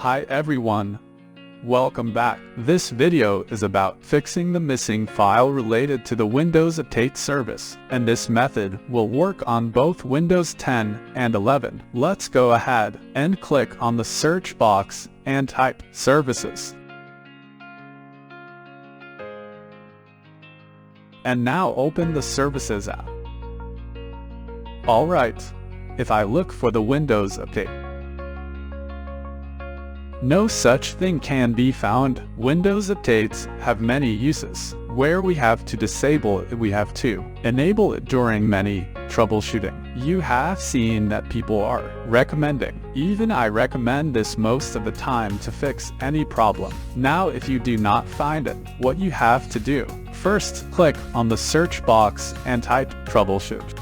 Hi everyone, welcome back. This video is about fixing the missing file related to the Windows Update service, and this method will work on both Windows 10 and 11. Let's go ahead and click on the search box and type services. And now open the Services app. Alright, if I look for the Windows Update, no such thing can be found. Windows updates have many uses. Where we have to disable it, we have to enable it during many troubleshooting. You have seen that people are recommending. Even I recommend this most of the time to fix any problem. Now if you do not find it, what you have to do, first click on the search box and type troubleshoot.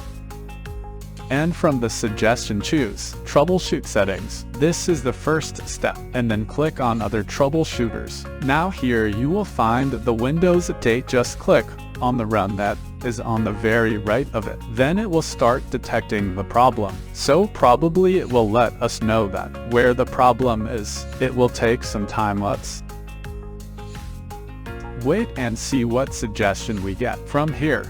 And from the suggestion choose Troubleshoot Settings. This is the first step, and then click on Other Troubleshooters. Now here you will find the Windows Update. Just click on the run that is on the very right of it. Then it will start detecting the problem. So probably it will let us know that where the problem is. It will take some time. Let's wait and see what suggestion we get from here.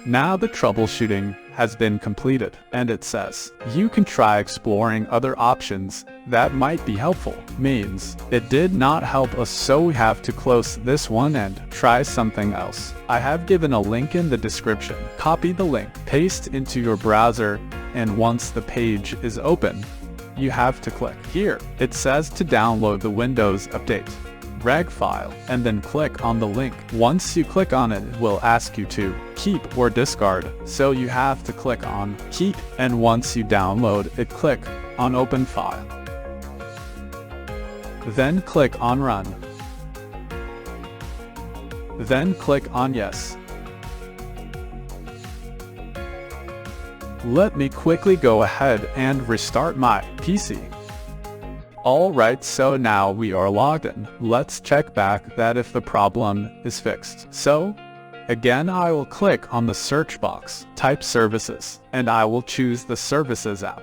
Now the troubleshooting has been completed, and it says, you can try exploring other options that might be helpful. Means, it did not help us, so we have to close this one and try something else. I have given a link in the description. Copy the link, paste into your browser, and once the page is open, you have to click here. It says to download the Windows Update reg file, and then click on the link. Once you click on it, it will ask you to keep or discard, so you have to click on keep, and once you download it, click on open file. Then click on run. Then click on yes. Let me quickly go ahead and restart my PC. Alright, so now we are logged in. Let's check back that if the problem is fixed. So, again I will click on the search box, type services, and I will choose the Services app.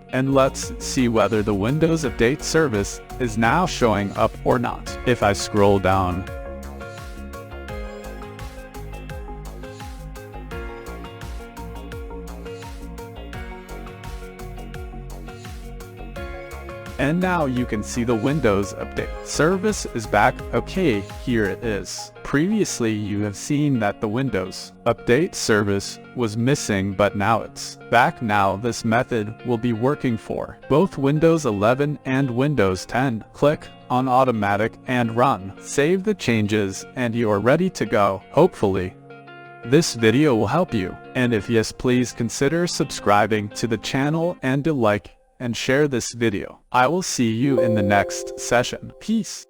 And let's see whether the Windows Update service is now showing up or not. If I scroll down, and now you can see the Windows Update service is back. Okay, here it is. Previously you have seen that the Windows Update service was missing, but now it's back. Now this method will be working for both Windows 11 and Windows 10. Click on Automatic and run. Save the changes and you are ready to go. Hopefully this video will help you, and if yes, please consider subscribing to the channel and like and share this video. I will see you in the next session. Peace.